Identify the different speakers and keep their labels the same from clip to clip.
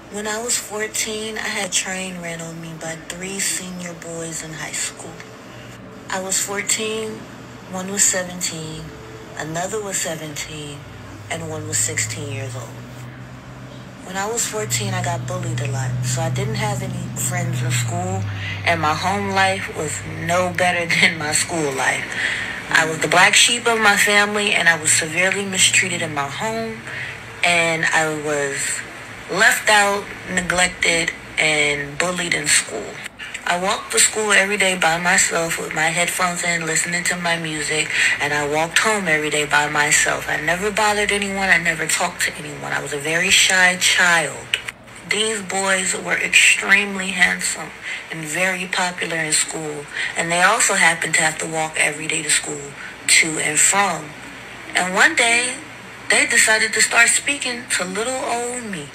Speaker 1: When I was 14, I had a train ran on me by three senior boys in high school. I was 14, one was 17, another was 17, and one was 16 years old. When I was 14, I got bullied a lot, so I didn't have any friends in school, and my home life was no better than my school life. I was the black sheep of my family, and I was severely mistreated in my home, and I was left out, neglected, and bullied in school. I walked to school every day by myself with my headphones in, listening to my music, and I walked home every day by myself. I never bothered anyone. I never talked to anyone. I was a very shy child. These boys were extremely handsome and very popular in school, and they also happened to have to walk every day to school, to and from. And one day, they decided to start speaking to little old me.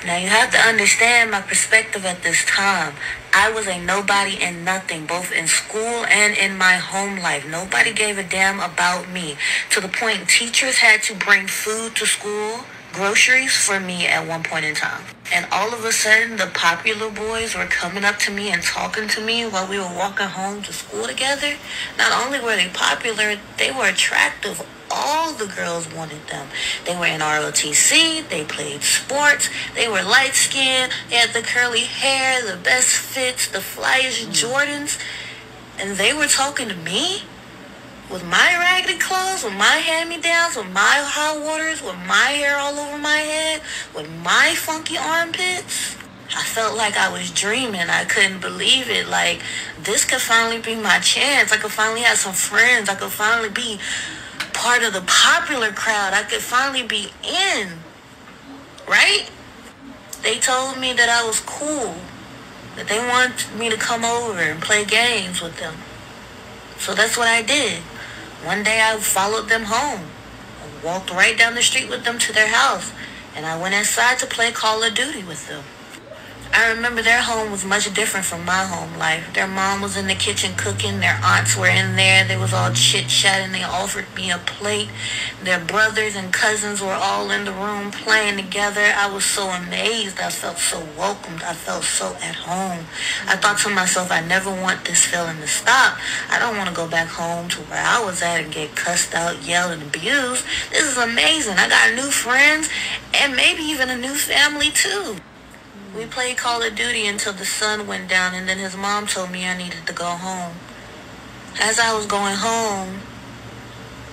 Speaker 1: Now you have to understand my perspective at this time. I was a nobody and nothing, both in school and in my home life. Nobody gave a damn about me, to the point teachers had to bring food to school, groceries for me at one point in time. And all of a sudden, the popular boys were coming up to me and talking to me while we were walking home to school together. Not only were they popular, they were attractive. All the girls wanted them. They were in ROTC, they played sports, they were light skinned, they had the curly hair, the best fits, the flyest Jordans, and they were talking to me with my raggedy clothes, with my hand-me-downs, with my hot waters, with my hair all over my head, with my funky armpits. I felt like I was dreaming. I couldn't believe it. Like, this could finally be my chance. I could finally have some friends. I could finally be part of the popular crowd. I could finally be in, right? They told me that I was cool, that they wanted me to come over and play games with them. So that's what I did. One day I followed them home. I walked right down the street with them to their house, and I went inside to play Call of Duty with them. I remember their home was much different from my home life. Their mom was in the kitchen cooking. Their aunts were in there. They was all chit-chatting. They offered me a plate. Their brothers and cousins were all in the room playing together. I was so amazed. I felt so welcomed. I felt so at home. I thought to myself, I never want this feeling to stop. I don't want to go back home to where I was at and get cussed out, yelled, and abused. This is amazing. I got new friends and maybe even a new family too. We played Call of Duty until the sun went down, and then his mom told me I needed to go home. As I was going home,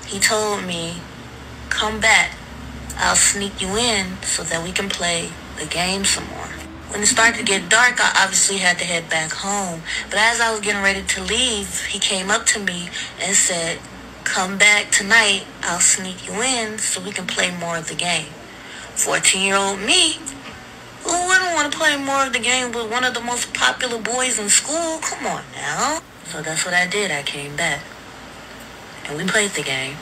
Speaker 1: he told me, come back. I'll sneak you in so that we can play the game some more. When it started to get dark, I obviously had to head back home. But as I was getting ready to leave, he came up to me and said, come back tonight. I'll sneak you in so we can play more of the game. 14-year-old me, who wouldn't want to play more of the game with one of the most popular boys in school? Come on now. So that's what I did. I came back. And we played the game.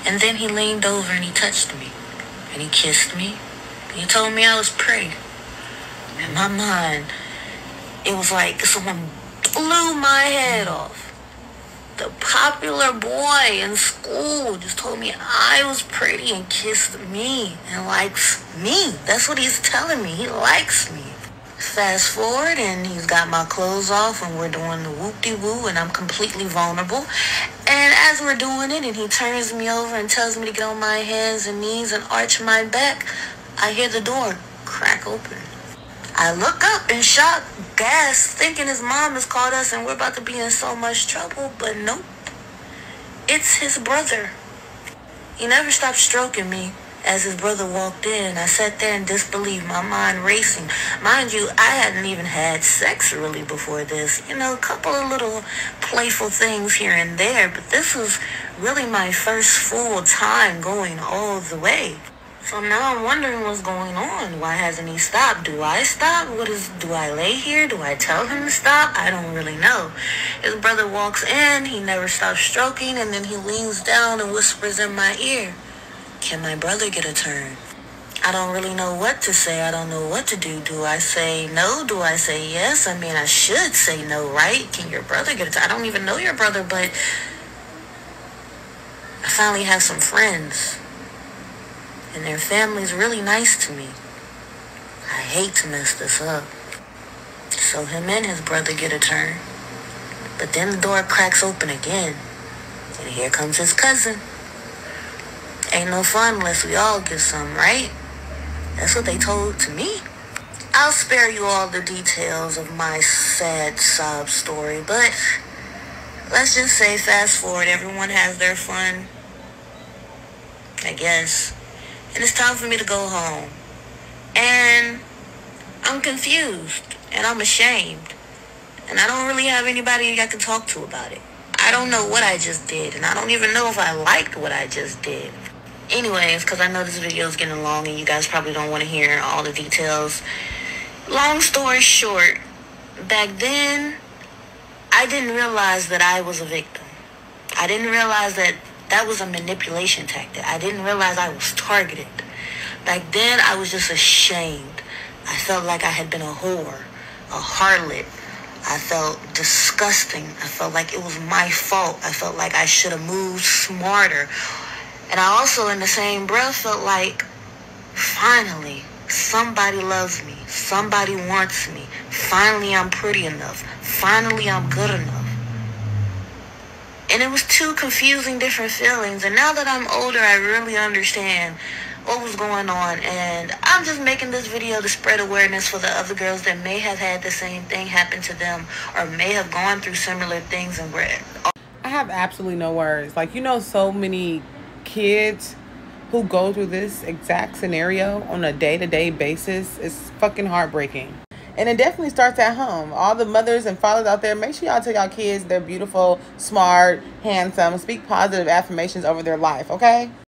Speaker 1: And then he leaned over and he touched me. And he kissed me. And he told me I was pretty. In my mind, it was like someone blew my head off. The popular boy in school just told me I was pretty and kissed me and likes me. That's what he's telling me. He likes me. Fast forward and he's got my clothes off and we're doing the whoop-de-woo and I'm completely vulnerable. And as we're doing it and he turns me over and tells me to get on my hands and knees and arch my back, I hear the door crack open. I look up in shock, gasp, thinking his mom has called us and we're about to be in so much trouble, but nope. It's his brother. He never stopped stroking me as his brother walked in. I sat there in disbelief, my mind racing. Mind you, I hadn't even had sex really before this. You know, a couple of little playful things here and there, but this was really my first full time going all the way. So now I'm wondering what's going on. Why hasn't he stopped? Do I stop? Do I lay here? Do I tell him to stop? I don't really know. His brother walks in, he never stops stroking, and then he leans down and whispers in my ear, can my brother get a turn? I don't really know what to say. I don't know what to do. Do I say no? Do I say yes? I mean, I should say no, right? Can your brother get a turn? I don't even know your brother, but I finally have some friends. And their family's really nice to me. I hate to mess this up. So him and his brother get a turn. But then the door cracks open again. And here comes his cousin. Ain't no fun unless we all get some, right? That's what they told to me. I'll spare you all the details of my sad sob story, but let's just say fast forward, everyone has their fun, I guess. And it's time for me to go home. And I'm confused and I'm ashamed. And I don't really have anybody I can talk to about it. I don't know what I just did, and I don't even know if I liked what I just did. Anyways, because I know this video is getting long and you guys probably don't want to hear all the details. Long story short, back then, I didn't realize that I was a victim. I didn't realize that that was a manipulation tactic. I didn't realize I was targeted. Back then, I was just ashamed. I felt like I had been a whore, a harlot. I felt disgusting. I felt like it was my fault. I felt like I should have moved smarter. And I also, in the same breath, felt like, finally, somebody loves me. Somebody wants me. Finally, I'm pretty enough. Finally, I'm good enough. And it was two confusing different feelings. And now that I'm older, I really understand what was going on. And I'm just making this video to spread awareness for the other girls that may have had the same thing happen to them or may have gone through similar things and were...
Speaker 2: I have absolutely no words. Like, you know, so many kids who go through this exact scenario on a day-to-day basis. It's fucking heartbreaking. And it definitely starts at home. All the mothers and fathers out there, make sure y'all tell y'all kids they're beautiful, smart, handsome. Speak positive affirmations over their life, okay?